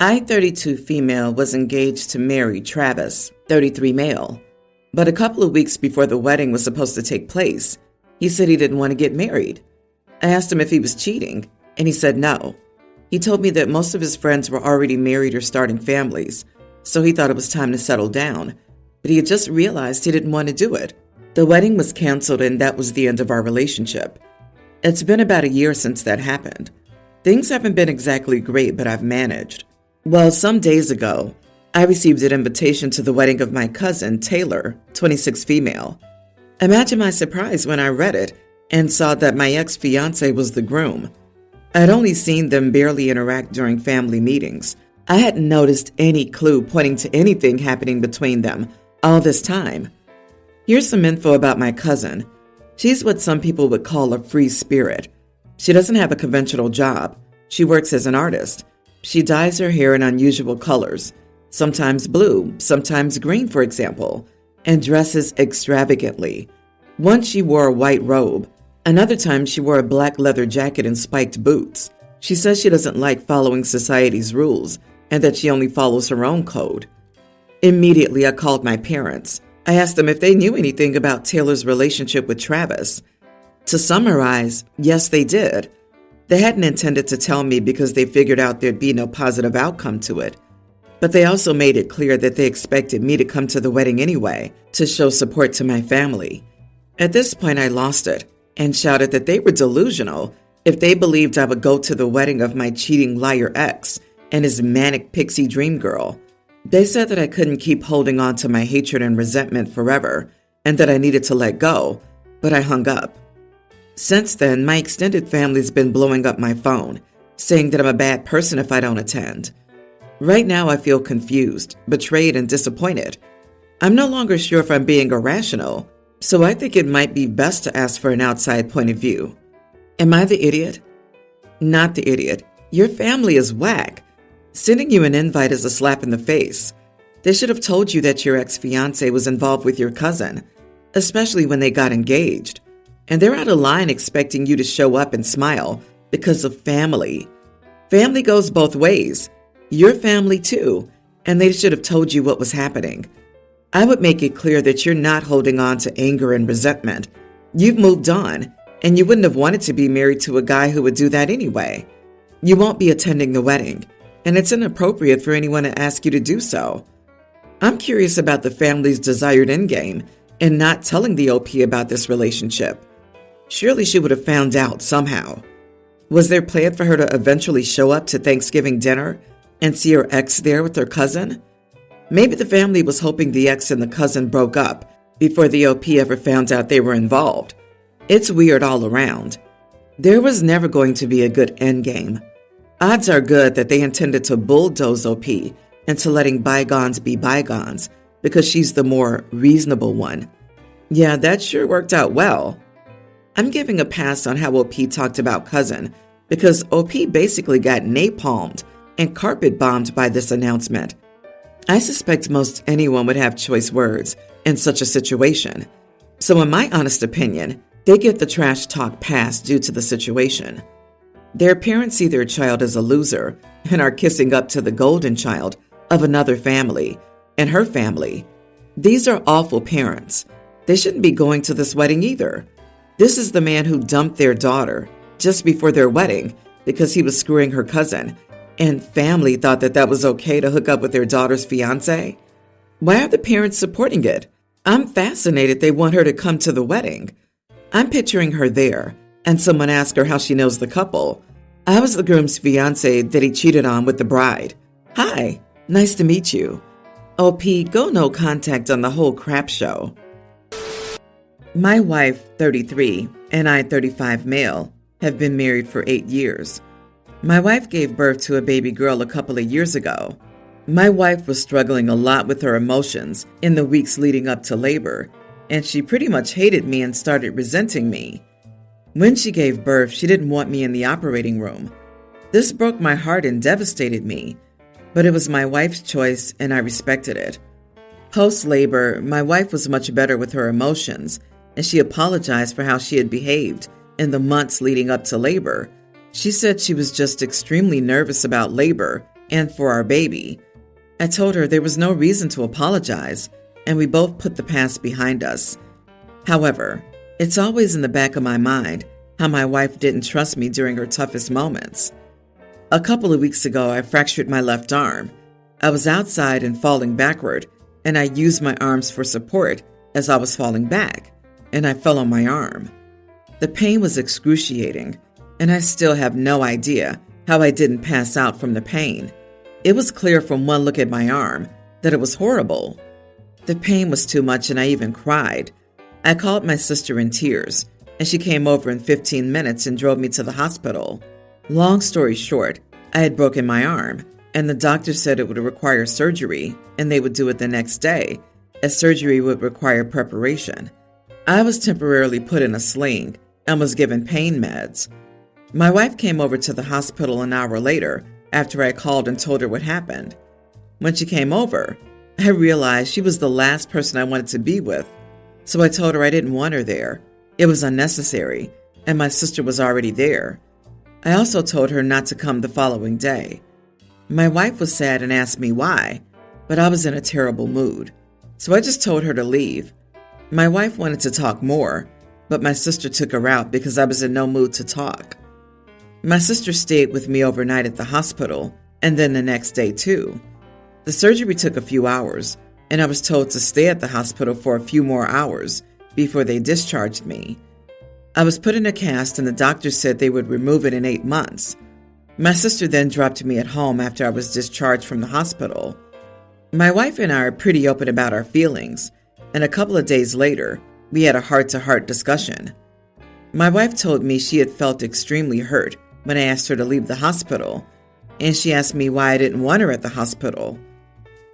I-32 female was engaged to marry Travis, 33 male. But a couple of weeks before the wedding was supposed to take place, he said he didn't want to get married. I asked him if he was cheating, and he said no. He told me that most of his friends were already married or starting families, so he thought it was time to settle down, but he had just realized he didn't want to do it. The wedding was canceled, and that was the end of our relationship. It's been about a year since that happened. Things haven't been exactly great, but I've managed. Well, some days ago, I received an invitation to the wedding of my cousin, Taylor, 26 female. Imagine my surprise when I read it and saw that my ex-fiance was the groom. I'd only seen them barely interact during family meetings. I hadn't noticed any clue pointing to anything happening between them all this time. Here's some info about my cousin. She's what some people would call a free spirit. She doesn't have a conventional job. She works as an artist. She dyes her hair in unusual colors, sometimes blue, sometimes green, for example, and dresses extravagantly. Once she wore a white robe. Another time she wore a black leather jacket and spiked boots. She says she doesn't like following society's rules and that she only follows her own code. Immediately, I called my parents. I asked them if they knew anything about Taylor's relationship with Travis. To summarize, yes, they did. They hadn't intended to tell me because they figured out there'd be no positive outcome to it. But they also made it clear that they expected me to come to the wedding anyway to show support to my family. At this point, I lost it and shouted that they were delusional if they believed I would go to the wedding of my cheating liar ex and his manic pixie dream girl. They said that I couldn't keep holding on to my hatred and resentment forever and that I needed to let go, but I hung up. Since then, my extended family's been blowing up my phone, saying that I'm a bad person if I don't attend. Right now, I feel confused, betrayed, and disappointed. I'm no longer sure if I'm being irrational, so I think it might be best to ask for an outside point of view. Am I the idiot? Not the idiot. Your family is whack. Sending you an invite is a slap in the face. They should have told you that your ex-fiance was involved with your cousin, especially when they got engaged. And they're out of line expecting you to show up and smile because of family. Family goes both ways. Your family too, and they should have told you what was happening. I would make it clear that you're not holding on to anger and resentment. You've moved on, and you wouldn't have wanted to be married to a guy who would do that anyway. You won't be attending the wedding, and it's inappropriate for anyone to ask you to do so. I'm curious about the family's desired endgame and not telling the OP about this relationship. Surely she would have found out somehow. Was there a plan for her to eventually show up to Thanksgiving dinner and see her ex there with her cousin? Maybe the family was hoping the ex and the cousin broke up before the OP ever found out they were involved. It's weird all around. There was never going to be a good endgame. Odds are good that they intended to bulldoze OP into letting bygones be bygones because she's the more reasonable one. Yeah, that sure worked out well. I'm giving a pass on how OP talked about cousin because OP basically got napalmed and carpet bombed by this announcement. I suspect most anyone would have choice words in such a situation. So in my honest opinion, they get the trash talk pass due to the situation. Their parents see their child as a loser and are kissing up to the golden child of another family and her family. These are awful parents. They shouldn't be going to this wedding either. This is the man who dumped their daughter just before their wedding because he was screwing her cousin, and family thought that that was okay to hook up with their daughter's fiance. Why are the parents supporting it? I'm fascinated they want her to come to the wedding. I'm picturing her there, and someone asked her how she knows the couple. I was the groom's fiance that he cheated on with the bride. Hi, nice to meet you. OP, go no contact on the whole crap show. My wife, 33, and I, 35 male, have been married for 8 years. My wife gave birth to a baby girl a couple of years ago. My wife was struggling a lot with her emotions in the weeks leading up to labor, and she pretty much hated me and started resenting me. When she gave birth, she didn't want me in the operating room. This broke my heart and devastated me, but it was my wife's choice and I respected it. Post-labor, my wife was much better with her emotions, and she apologized for how she had behaved in the months leading up to labor. She said she was just extremely nervous about labor and for our baby. I told her there was no reason to apologize, and we both put the past behind us. However, it's always in the back of my mind how my wife didn't trust me during her toughest moments. A couple of weeks ago, I fractured my left arm. I was outside and falling backward, and I used my arms for support as I was falling back, and I fell on my arm. The pain was excruciating, and I still have no idea how I didn't pass out from the pain. It was clear from one look at my arm that it was horrible. The pain was too much, and I even cried. I called my sister in tears, and she came over in 15 minutes and drove me to the hospital. Long story short, I had broken my arm, and the doctor said it would require surgery, and they would do it the next day, as surgery would require preparation. I was temporarily put in a sling and was given pain meds. My wife came over to the hospital an hour later after I called and told her what happened. When she came over, I realized she was the last person I wanted to be with, so I told her I didn't want her there. It was unnecessary, and my sister was already there. I also told her not to come the following day. My wife was sad and asked me why, but I was in a terrible mood, so I just told her to leave. My wife wanted to talk more, but my sister took her out because I was in no mood to talk. My sister stayed with me overnight at the hospital, and then the next day too. The surgery took a few hours, and I was told to stay at the hospital for a few more hours before they discharged me. I was put in a cast, and the doctor said they would remove it in 8 months. My sister then dropped me at home after I was discharged from the hospital. My wife and I are pretty open about our feelings, and a couple of days later, we had a heart-to-heart discussion. My wife told me she had felt extremely hurt when I asked her to leave the hospital, and she asked me why I didn't want her at the hospital.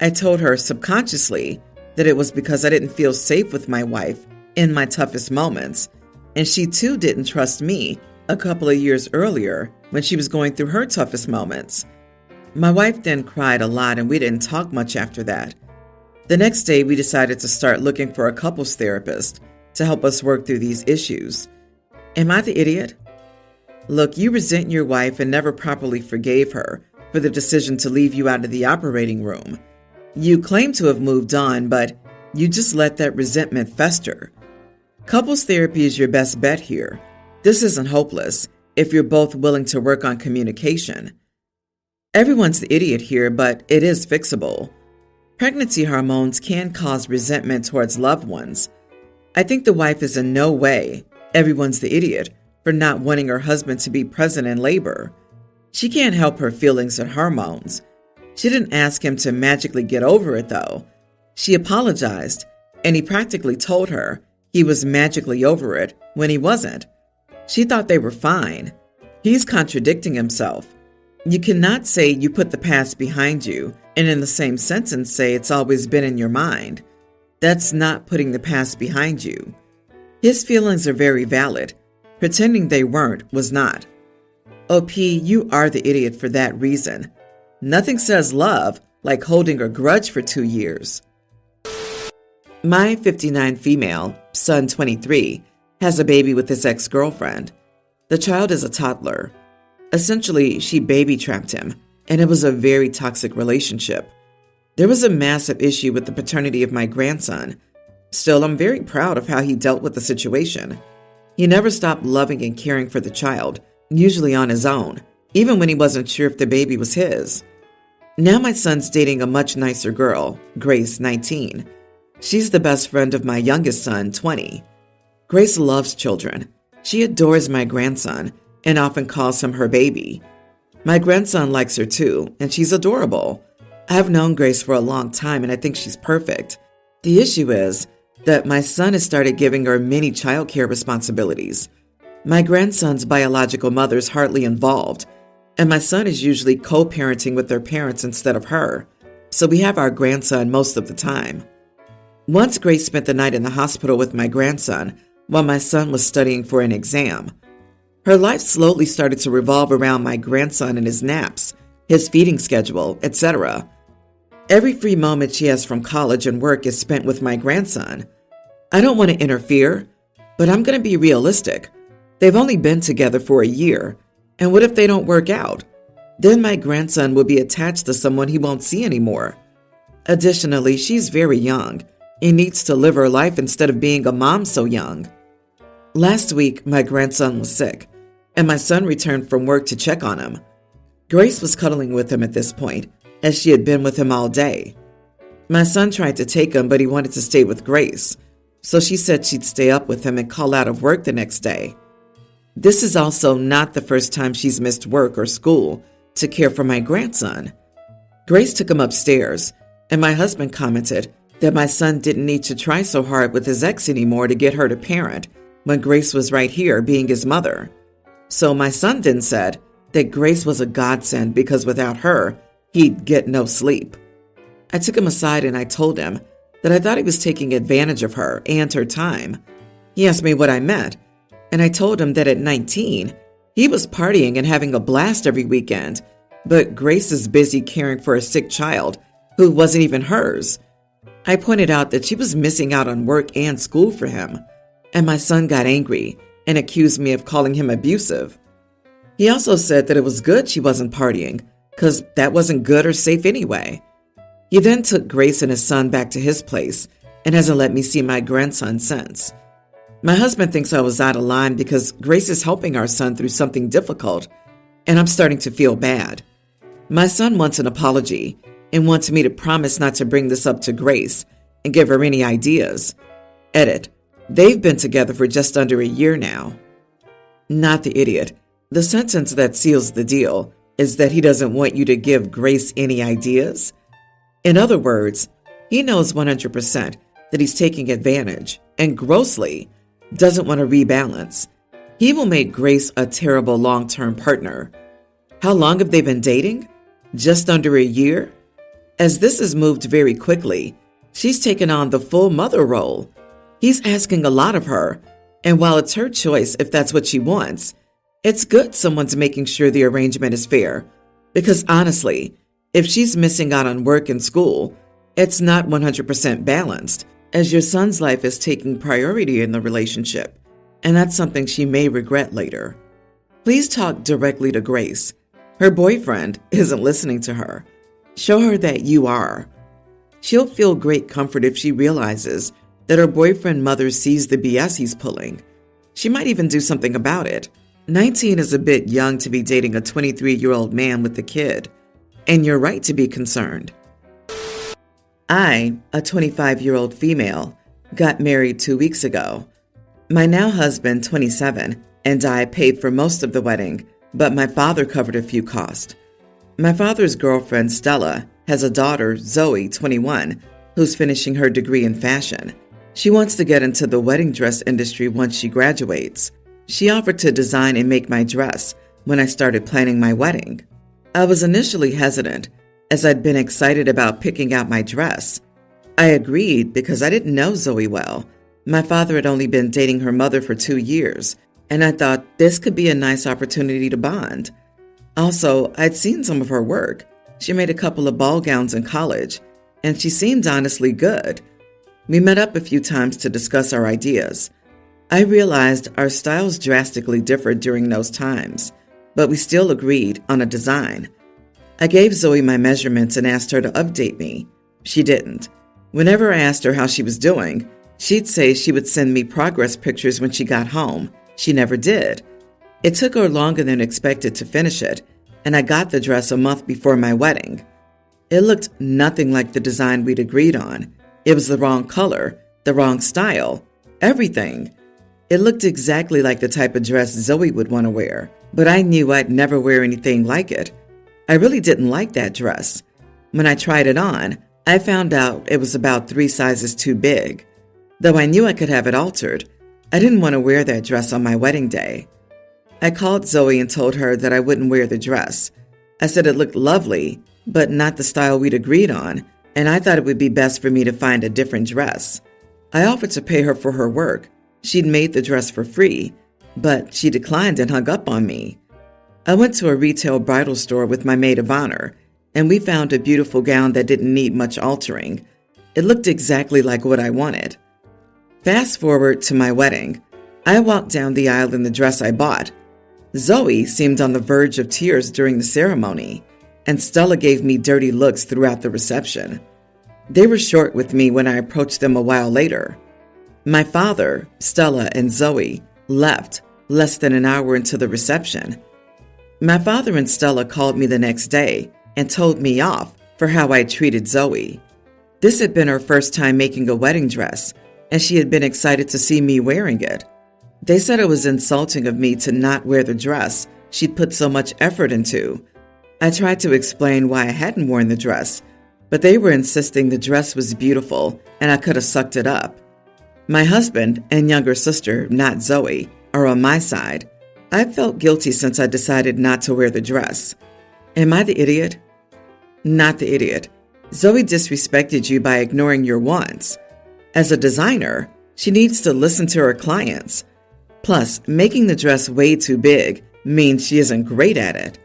I told her subconsciously that it was because I didn't feel safe with my wife in my toughest moments, and she too didn't trust me a couple of years earlier when she was going through her toughest moments. My wife then cried a lot, and we didn't talk much after that. The next day, we decided to start looking for a couples therapist to help us work through these issues. Am I the idiot? Look, you resent your wife and never properly forgave her for the decision to leave you out of the operating room. You claim to have moved on, but you just let that resentment fester. Couples therapy is your best bet here. This isn't hopeless if you're both willing to work on communication. Everyone's the idiot here, but it is fixable. Pregnancy hormones can cause resentment towards loved ones. I think the wife is in no way everyone's the idiot for not wanting her husband to be present in labor. She can't help her feelings and hormones. She didn't ask him to magically get over it, though. She apologized, and he practically told her he was magically over it when he wasn't. She thought they were fine. He's contradicting himself. You cannot say you put the past behind you and in the same sentence say it's always been in your mind. That's not putting the past behind you. His feelings are very valid. Pretending they weren't was not. OP, you are the idiot for that reason. Nothing says love like holding a grudge for 2 years. My 59 female, son 23, has a baby with his ex-girlfriend. The child is a toddler. Essentially, she baby-trapped him, and it was a very toxic relationship. There was a massive issue with the paternity of my grandson. Still, I'm very proud of how he dealt with the situation. He never stopped loving and caring for the child, usually on his own, even when he wasn't sure if the baby was his. Now my son's dating a much nicer girl, Grace, 19. She's the best friend of my youngest son, 20. Grace loves children. She adores my grandson and often calls him her baby. My grandson likes her too, and she's adorable. I've known Grace for a long time, and I think she's perfect. The issue is that my son has started giving her many childcare responsibilities. My grandson's biological mother is hardly involved, and my son is usually co-parenting with their parents instead of her, so we have our grandson most of the time. Once Grace spent the night in the hospital with my grandson while my son was studying for an exam. Her life slowly started to revolve around my grandson and his naps, his feeding schedule, etc. Every free moment she has from college and work is spent with my grandson. I don't want to interfere, but I'm going to be realistic. They've only been together for a year, and what if they don't work out? Then my grandson will be attached to someone he won't see anymore. Additionally, she's very young and needs to live her life instead of being a mom so young. Last week, my grandson was sick, and my son returned from work to check on him. Grace was cuddling with him at this point, as she had been with him all day. My son tried to take him, but he wanted to stay with Grace, so she said she'd stay up with him and call out of work the next day. This is also not the first time she's missed work or school to care for my grandson. Grace took him upstairs, and my husband commented that my son didn't need to try so hard with his ex anymore to get her to parent when Grace was right here being his mother. So my son then said that Grace was a godsend because without her, he'd get no sleep. I took him aside and I told him that I thought he was taking advantage of her and her time. He asked me what I meant, and I told him that at 19, he was partying and having a blast every weekend, but Grace is busy caring for a sick child who wasn't even hers. I pointed out that she was missing out on work and school for him, and my son got angry and accused me of calling him abusive. He also said that it was good she wasn't partying, because that wasn't good or safe anyway. He then took Grace and his son back to his place and hasn't let me see my grandson since. My husband thinks I was out of line because Grace is helping our son through something difficult, and I'm starting to feel bad. My son wants an apology and wants me to promise not to bring this up to Grace and give her any ideas. Edit. They've been together for just under a year now. Not the idiot. The sentence that seals the deal is that he doesn't want you to give Grace any ideas. In other words, he knows 100% that he's taking advantage and grossly doesn't want to rebalance. He will make Grace a terrible long-term partner. How long have they been dating? Just under a year? As this has moved very quickly, she's taken on the full mother role. He's asking a lot of her, and while it's her choice if that's what she wants, it's good someone's making sure the arrangement is fair. Because honestly, if she's missing out on work and school, it's not 100% balanced, as your son's life is taking priority in the relationship, and that's something she may regret later. Please talk directly to Grace. Her boyfriend isn't listening to her. Show her that you are. She'll feel great comfort if she realizes that her boyfriend mother sees the BS he's pulling. She might even do something about it. 19 is a bit young to be dating a 23-year-old man with a kid, and you're right to be concerned. I, a 25-year-old female, got married 2 weeks ago. My now husband, 27, and I paid for most of the wedding, but my father covered a few costs. My father's girlfriend, Stella, has a daughter, Zoe, 21, who's finishing her degree in fashion. She wants to get into the wedding dress industry once she graduates. She offered to design and make my dress when I started planning my wedding. I was initially hesitant, as I'd been excited about picking out my dress. I agreed because I didn't know Zoe well. My father had only been dating her mother for 2 years, and I thought this could be a nice opportunity to bond. Also, I'd seen some of her work. She made a couple of ball gowns in college, and she seemed honestly good. We met up a few times to discuss our ideas. I realized our styles drastically differed during those times, but we still agreed on a design. I gave Zoe my measurements and asked her to update me. She didn't. Whenever I asked her how she was doing, she'd say she would send me progress pictures when she got home. She never did. It took her longer than expected to finish it, and I got the dress a month before my wedding. It looked nothing like the design we'd agreed on. It was the wrong color, the wrong style, everything. It looked exactly like the type of dress Zoe would want to wear, but I knew I'd never wear anything like it. I really didn't like that dress. When I tried it on, I found out it was about 3 sizes too big. Though I knew I could have it altered, I didn't want to wear that dress on my wedding day. I called Zoe and told her that I wouldn't wear the dress. I said it looked lovely, but not the style we'd agreed on, and I thought it would be best for me to find a different dress. I offered to pay her for her work. She'd made the dress for free, but she declined and hung up on me. I went to a retail bridal store with my maid of honor, and we found a beautiful gown that didn't need much altering. It looked exactly like what I wanted. Fast forward to my wedding. I walked down the aisle in the dress I bought. Zoe seemed on the verge of tears during the ceremony, and Stella gave me dirty looks throughout the reception. They were short with me when I approached them a while later. My father, Stella, and Zoe left less than an hour into the reception. My father and Stella called me the next day and told me off for how I treated Zoe. This had been her first time making a wedding dress, and she had been excited to see me wearing it. They said it was insulting of me to not wear the dress she'd put so much effort into. I tried to explain why I hadn't worn the dress, but they were insisting the dress was beautiful and I could have sucked it up. My husband and younger sister, not Zoe, are on my side. I felt guilty since I decided not to wear the dress. Am I the idiot? Not the idiot. Zoe disrespected you by ignoring your wants. As a designer, she needs to listen to her clients. Plus, making the dress way too big means she isn't great at it.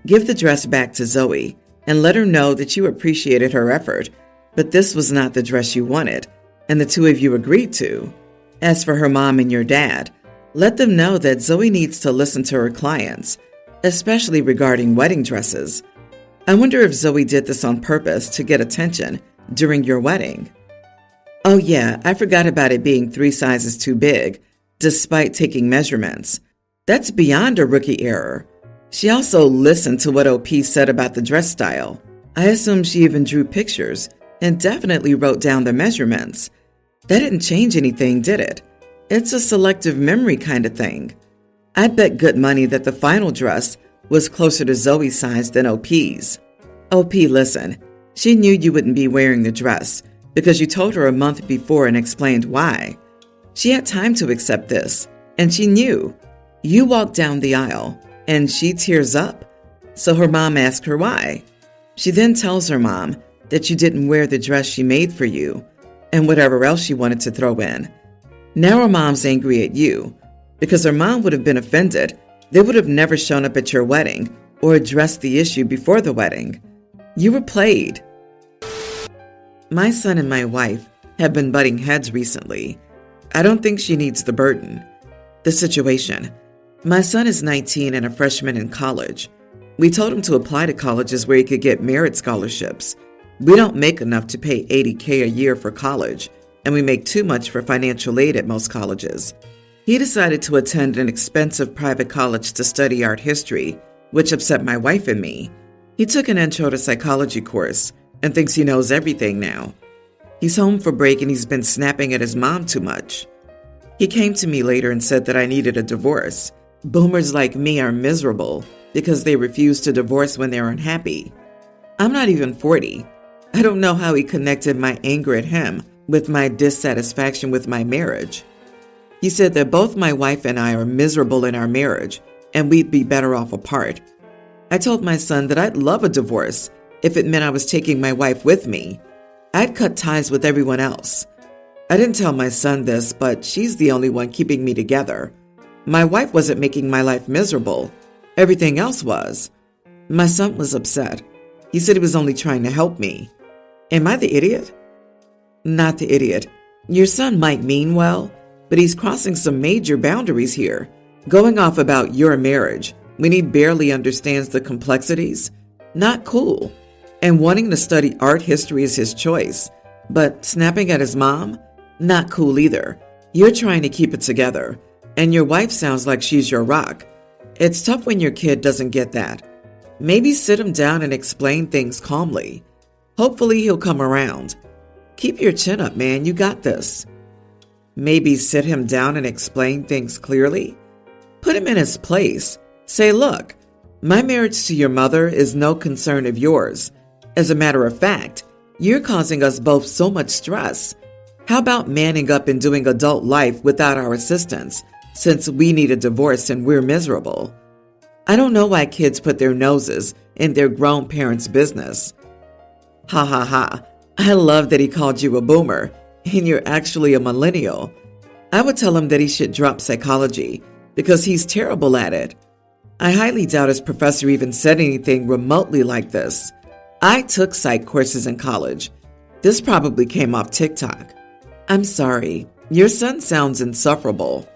Give the dress back to Zoe and let her know that you appreciated her effort, but this was not the dress you wanted, and the two of you agreed to. As for her mom and your dad, let them know that Zoe needs to listen to her clients, especially regarding wedding dresses. I wonder if Zoe did this on purpose to get attention during your wedding. Oh yeah, I forgot about it being 3 sizes too big, despite taking measurements. That's beyond a rookie error. She also listened to what OP said about the dress style. I assume she even drew pictures and definitely wrote down the measurements. That didn't change anything, did it? It's a selective memory kind of thing. I'd bet good money that the final dress was closer to Zoe's size than OP's. OP, listen, she knew you wouldn't be wearing the dress because you told her a month before and explained why. She had time to accept this, and she knew. You walked down the aisle, and she tears up. So her mom asked her why. She then tells her mom that you didn't wear the dress she made for you, and whatever else she wanted to throw in. Now her mom's angry at you, because her mom would have been offended. They would have never shown up at your wedding or addressed the issue before the wedding. You were played. My son and my wife have been butting heads recently. I don't think she needs the burden. The situation. My son is 19 and a freshman in college. We told him to apply to colleges where he could get merit scholarships. We don't make enough to pay $80K a year for college, and we make too much for financial aid at most colleges. He decided to attend an expensive private college to study art history, which upset my wife and me. He took an intro to psychology course and thinks he knows everything now. He's home for break and he's been snapping at his mom too much. He came to me later and said that I needed a divorce. Boomers like me are miserable because they refuse to divorce when they're unhappy. I'm not even 40. I don't know how he connected my anger at him with my dissatisfaction with my marriage. He said that both my wife and I are miserable in our marriage and we'd be better off apart. I told my son that I'd love a divorce if it meant I was taking my wife with me. I'd cut ties with everyone else. I didn't tell my son this, but she's the only one keeping me together. My wife wasn't making my life miserable. Everything else was. My son was upset. He said he was only trying to help me. Am I the idiot? Not the idiot. Your son might mean well, but he's crossing some major boundaries here. Going off about your marriage when he barely understands the complexities? Not cool. And wanting to study art history is his choice. But snapping at his mom? Not cool either. You're trying to keep it together, and your wife sounds like she's your rock. It's tough when your kid doesn't get that. Maybe sit him down and explain things calmly. Hopefully he'll come around. Keep your chin up, man. You got this. Maybe sit him down and explain things clearly? Put him in his place. Say, look, my marriage to your mother is no concern of yours. As a matter of fact, you're causing us both so much stress. How about manning up and doing adult life without our assistance, since we need a divorce and we're miserable? I don't know why kids put their noses in their grown parents' business. Ha ha ha. I love that he called you a boomer, and you're actually a millennial. I would tell him that he should drop psychology, because he's terrible at it. I highly doubt his professor even said anything remotely like this. I took psych courses in college. This probably came off TikTok. I'm sorry. Your son sounds insufferable.